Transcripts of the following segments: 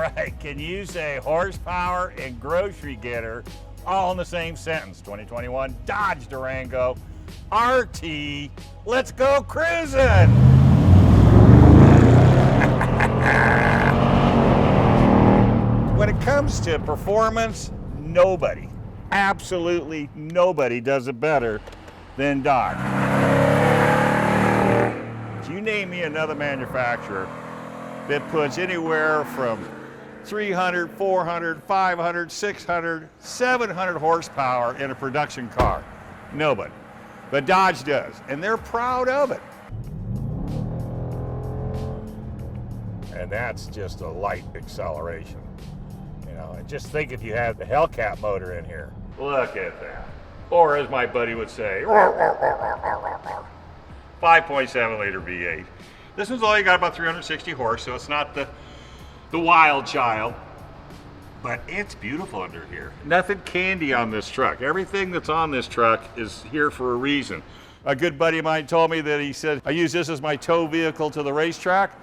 right, can you say horsepower and grocery getter all in the same sentence? 2021 Dodge Durango RT. Let's go cruising! When it comes to performance, nobody, absolutely nobody does it better than Dodge. You name me another manufacturer that puts anywhere from 300, 400, 500, 600, 700 horsepower in a production car. Nobody. But Dodge does, and they're proud of it. And that's just a light acceleration. You know, and just think if you had the Hellcat motor in here. Look at that. Or as my buddy would say, 5.7 liter V8. This one's only got about 360 horse, so it's not the wild child, but it's beautiful under here. Nothing candy on this truck. Everything that's on this truck is here for a reason. A good buddy of mine told me that he said, I use this as my tow vehicle to the racetrack.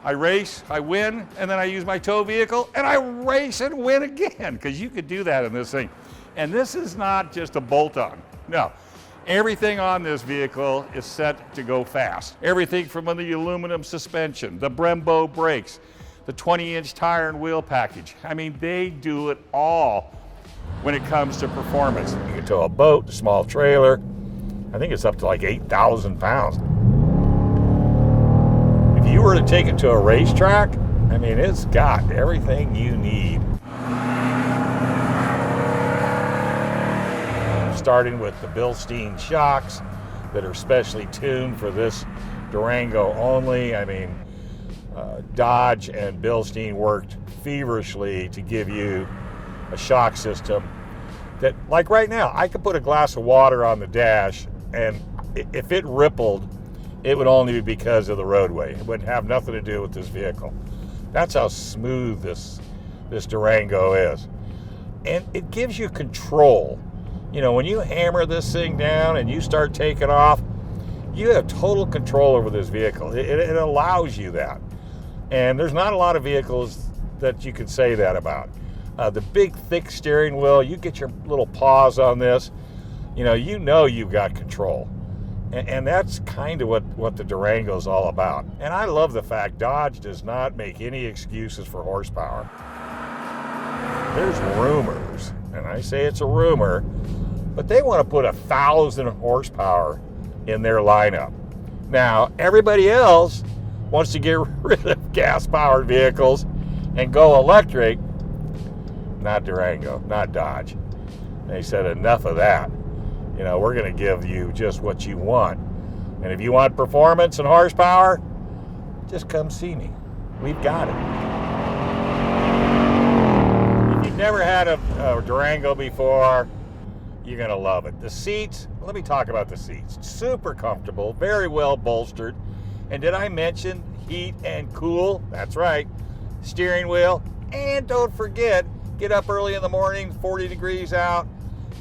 I race, I win, and then I use my tow vehicle, and I race and win again, because you could do that in this thing. And this is not just a bolt-on, no. Everything on this vehicle is set to go fast. Everything from the aluminum suspension, the Brembo brakes, the 20-inch tire and wheel package. I mean, they do it all when it comes to performance. You can tow a boat, a small trailer. I think it's up to like 8,000 pounds. If you were to take it to a racetrack, I mean, it's got everything you need. Starting with the Bilstein shocks that are specially tuned for this Durango only. I mean, Dodge and Bilstein worked feverishly to give you a shock system that, like right now, I could put a glass of water on the dash, and if it rippled, it would only be because of the roadway. It wouldn't have nothing to do with this vehicle. That's how smooth this Durango is. And it gives you control. You know, when you hammer this thing down and you start taking off, you have total control over this vehicle. It allows you that. And there's not a lot of vehicles that you can say that about. The big, thick steering wheel, you get your little paws on this, you know you've got control. And that's kind of what the Durango's all about. And I love the fact Dodge does not make any excuses for horsepower. There's rumors, and I say it's a rumor, but they want to put 1,000 horsepower in their lineup. Now, everybody else wants to get rid of gas-powered vehicles and go electric. Not Durango, not Dodge. They said enough of that. You know, we're going to give you just what you want. And if you want performance and horsepower, just come see me. We've got it. If you've never had a Durango before, you're going to love it. The seats, let me talk about the seats. Super comfortable, very well bolstered. And did I mention heat and cool? That's right. Steering wheel. And don't forget, get up early in the morning, 40 degrees out,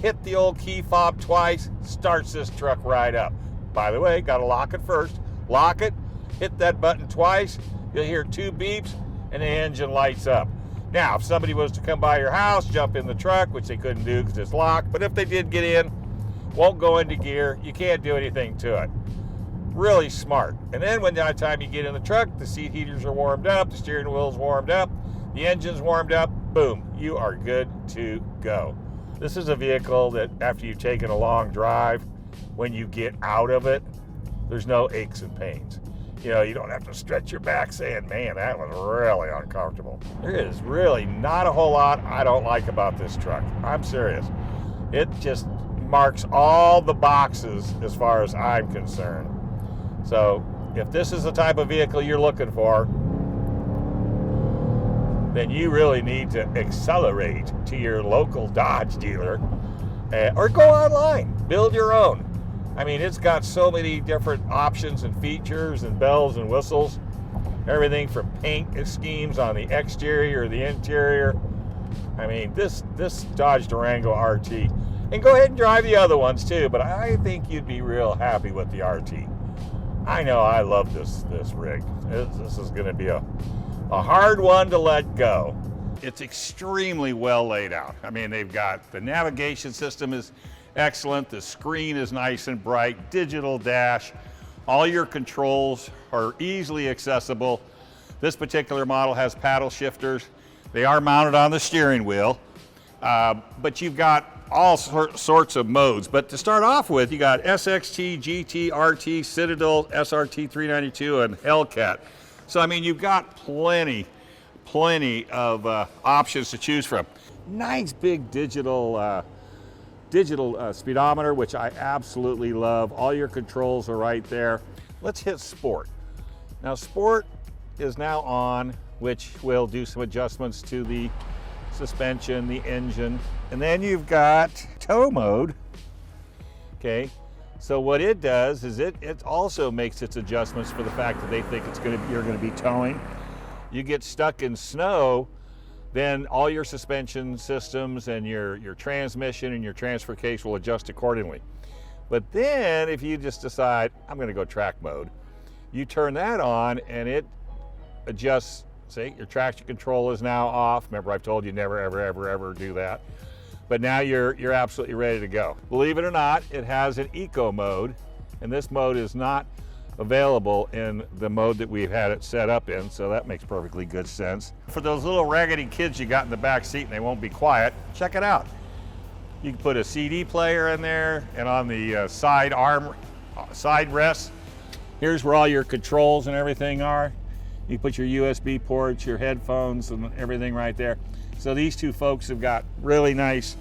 hit the old key fob twice, starts this truck right up. By the way, got to lock it first. Lock it, hit that button twice, you'll hear 2 beeps, and the engine lights up. Now, if somebody was to come by your house, jump in the truck, which they couldn't do because it's locked, but if they did get in, won't go into gear, you can't do anything to it. Really smart. And then when by the time you get in the truck, the seat heaters are warmed up, the steering wheel's warmed up, the engine's warmed up, boom, you are good to go. This is a vehicle that after you've taken a long drive, when you get out of it, there's no aches and pains. You know, you don't have to stretch your back saying, man, that was really uncomfortable. There is really not a whole lot I don't like about this truck. I'm serious. It just marks all the boxes as far as I'm concerned. So if this is the type of vehicle you're looking for, then you really need to accelerate to your local Dodge dealer or go online, build your own. I mean, it's got so many different options and features and bells and whistles. Everything from paint schemes on the exterior or the interior. I mean, this Dodge Durango RT. And go ahead and drive the other ones too, but I think you'd be real happy with the RT. I know I love this rig. This is going to be a a hard one to let go. It's extremely well laid out. I mean, they've got the navigation system is excellent. The screen is nice and bright, digital dash. All your controls are easily accessible. This particular model has paddle shifters. They are mounted on the steering wheel, but you've got all sorts of modes. But to start off with, you got SXT, GT, RT, Citadel, SRT 392, and Hellcat. So I mean, you've got plenty of options to choose from. Nice big digital speedometer, which I absolutely love. All your controls are right there. Let's hit Sport. Now Sport is now on, which will do some adjustments to the suspension, the engine. And then you've got tow mode. Okay, so what it does is it also makes its adjustments for the fact that they think you're gonna be towing. You get stuck in snow, then all your suspension systems and your transmission and your transfer case will adjust accordingly. But then if you just decide, I'm gonna go track mode, you turn that on and it adjusts. See, your traction control is now off. Remember, I've told you never, ever do that. But now you're absolutely ready to go. Believe it or not, it has an eco mode, and this mode is not available in the mode that we've had it set up in, so that makes perfectly good sense. For those little raggedy kids you got in the back seat and they won't be quiet, check it out. You can put a CD player in there, and on the side rests, here's where all your controls and everything are. You put your USB ports, your headphones, and everything right there. So these two folks have got really nice,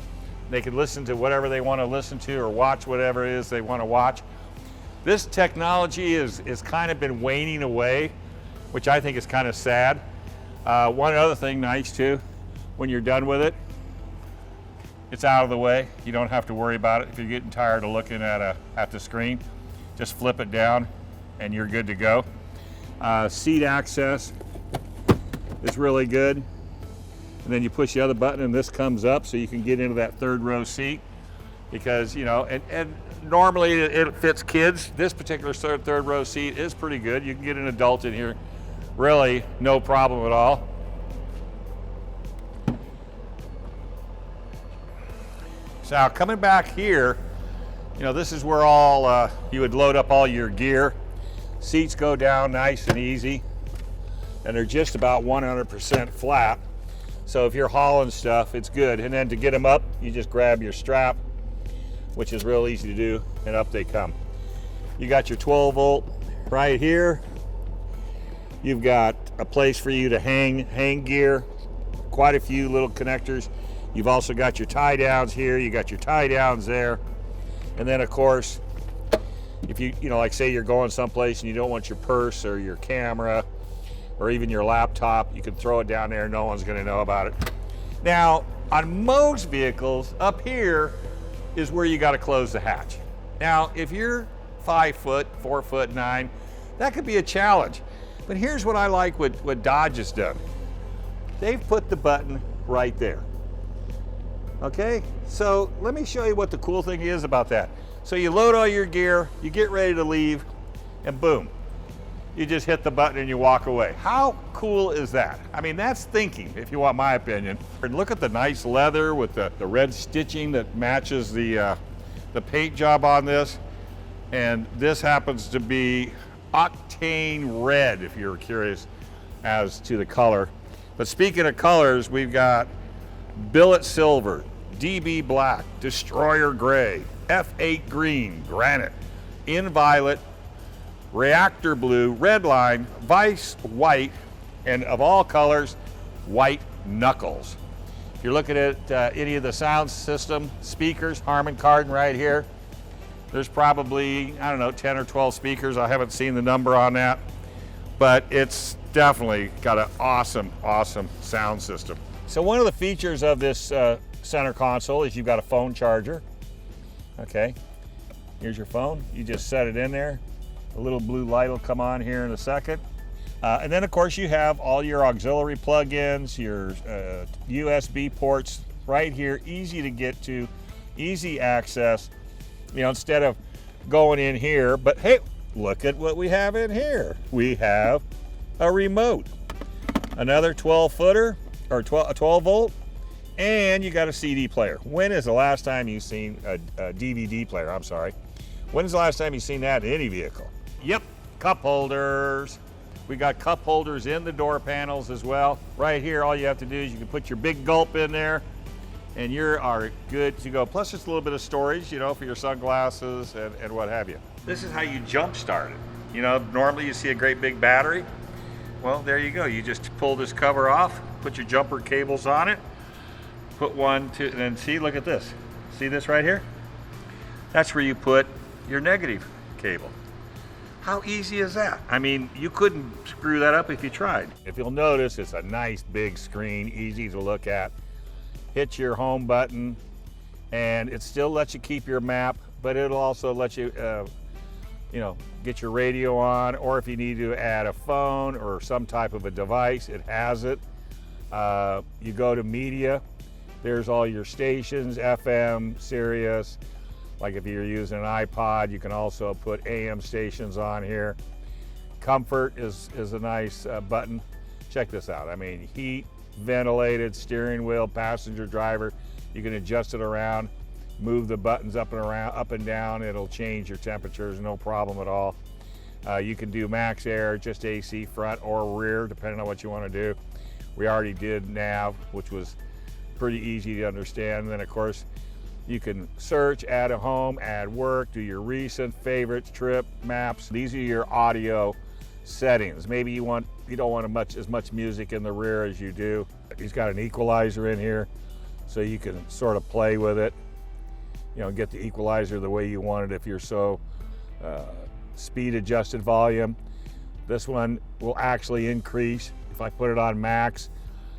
they can listen to whatever they want to listen to or watch whatever it is they want to watch. This technology is kind of been waning away, which I think is kind of sad. One other thing nice too, when you're done with it, it's out of the way. You don't have to worry about it. If you're getting tired of looking at the screen, just flip it down and you're good to go. Seat access is really good. And then you push the other button and this comes up so you can get into that third row seat, because, you know, and normally it fits kids. This particular third row seat is pretty good. You can get an adult in here, really no problem at all. So now coming back here, you know, this is where all you would load up all your gear. Seats go down nice and easy, and they're just about 100% flat. So if you're hauling stuff, it's good. And then to get them up, you just grab your strap, which is real easy to do, and up they come. You got your 12 volt right here. You've got a place for you to hang gear, quite a few little connectors. You've also got your tie downs here, you got your tie downs there. And then of course, if you know, like say you're going someplace and you don't want your purse or your camera or even your laptop, you can throw it down there, no one's gonna know about it. Now, on most vehicles, up here is where you gotta close the hatch. Now, if you're 5 foot, 4'9", that could be a challenge. But here's what I like what Dodge has done. They've put the button right there. Okay, so let me show you what the cool thing is about that. So you load all your gear, you get ready to leave, and boom, you just hit the button and you walk away. How cool is that? I mean, that's thinking, if you want my opinion. And look at the nice leather with the red stitching that matches the paint job on this. And this happens to be octane red, if you're curious as to the color. But speaking of colors, we've got billet silver, DB black, destroyer gray, F8 green, granite, in violet, reactor blue, red line, vice white, and of all colors, white knuckles. If you're looking at any of the sound system speakers, Harman Kardon right here, there's probably, I don't know, 10 or 12 speakers. I haven't seen the number on that, but it's definitely got an awesome, awesome sound system. So one of the features of this center console is you've got a phone charger. Okay, here's your phone. You just set it in there. The little blue light will come on here in a second. And then of course you have all your auxiliary plug-ins, your USB ports right here, easy to get to, easy access. You know, instead of going in here, but hey, look at what we have in here. We have a remote. another 12 footer or 12 volt, and you got a CD player. When is the last time you've seen a DVD player? I'm sorry. When is the last time you've seen that in any vehicle? Yep, cup holders. We got cup holders in the door panels as well. Right here, all you have to do is you can put your big gulp in there and you are good to go. Plus it's a little bit of storage, you know, for your sunglasses and what have you. This is how you jump start it. You know, normally you see a great big battery. Well, there you go. You just pull this cover off, put your jumper cables on it, put one, two, and then see, look at this. See this right here? That's where you put your negative cable. How easy is that? I mean, you couldn't screw that up if you tried. If you'll notice, it's a nice big screen, easy to look at. Hit your home button, and it still lets you keep your map, but it'll also let you, you know, get your radio on, or if you need to add a phone or some type of a device, it has it. You go to media, there's all your stations, FM, Sirius. Like if you're using an iPod, you can also put AM stations on here. Comfort is a nice button. Check this out. I mean, heat, ventilated, steering wheel, passenger driver. You can adjust it around, move the buttons up and down. It'll change your temperatures, no problem at all. You can do max air, just AC front or rear, depending on what you want to do. We already did nav, which was pretty easy to understand. And then of course, you can search, add a home, add work, do your recent, favorites, trip, maps. These are your audio settings. Maybe you don't want as much music in the rear as you do. He's got an equalizer in here, so you can sort of play with it. You know, get the equalizer the way you want it if you're so speed adjusted volume. This one will actually increase. If I put it on max,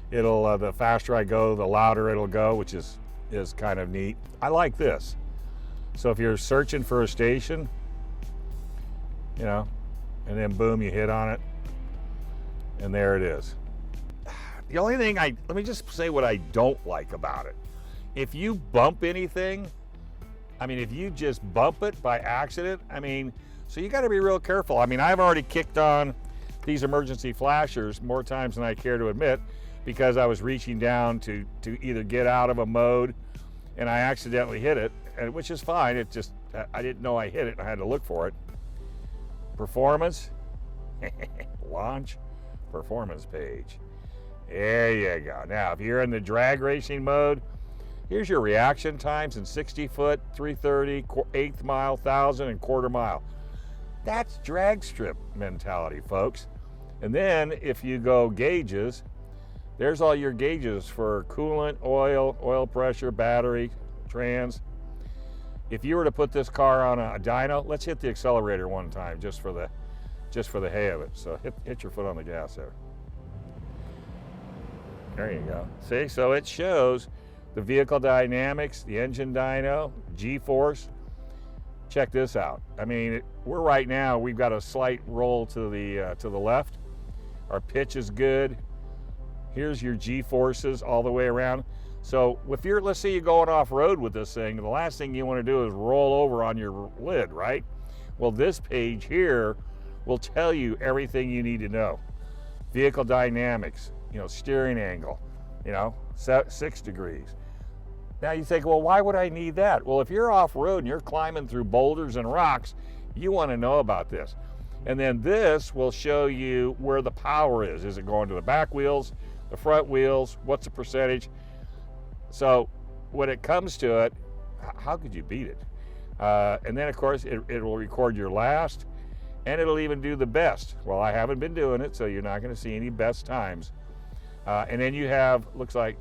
it'll the faster I go, the louder it'll go, which is kind of neat. I like this. So if you're searching for a station, you know, and then boom, you hit on it, and there it is. The only thing let me just say what I don't like about it. If you bump anything, I mean, if you just bump it by accident, I mean, so you got to be real careful. I mean, I've already kicked on these emergency flashers more times than I care to admit, because I was reaching down to either get out of a mode and I accidentally hit it, and which is fine. It just, I didn't know I hit it. I had to look for it. Performance, launch, performance page. There you go. Now, if you're in the drag racing mode, here's your reaction times in 60 foot, 330, eighth mile, 1,000, and quarter mile. That's drag strip mentality, folks. And then if you go gauges, there's all your gauges for coolant, oil pressure, battery, trans. If you were to put this car on a dyno, let's hit the accelerator one time just for the hay of it. So hit your foot on the gas there. There you go. See, so it shows the vehicle dynamics, the engine dyno, G-force. Check this out. I mean, we've got a slight roll to the left. Our pitch is good. Here's your G-forces all the way around. So let's say you're going off-road with this thing, the last thing you want to do is roll over on your lid, right? Well, this page here will tell you everything you need to know. Vehicle dynamics, you know, steering angle, you know, 6 degrees. Now you think, well, why would I need that? Well, if you're off-road and you're climbing through boulders and rocks, you want to know about this. And then this will show you where the power is. Is it going to the back wheels, the front wheels? What's the percentage? So when it comes to it, how could you beat it? And then of course it will record your last, and it'll even do the best. Well, I haven't been doing it, so you're not going to see any best times. And then you have, looks like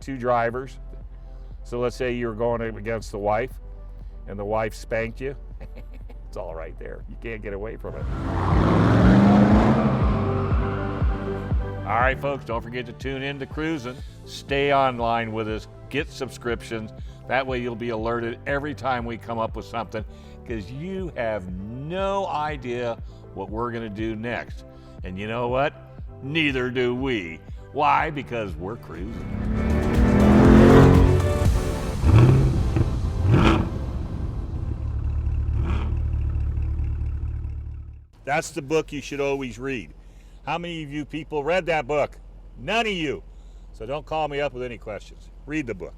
2 drivers. So let's say you're going against the wife and the wife spanked you. It's all right there. You can't get away from it. All right, folks, don't forget to tune in to Cruisin'. Stay online with us. Get subscriptions. That way you'll be alerted every time we come up with something, because you have no idea what we're going to do next. And you know what? Neither do we. Why? Because we're cruising. That's the book you should always read. How many of you people read that book? None of you. So don't call me up with any questions. Read the book.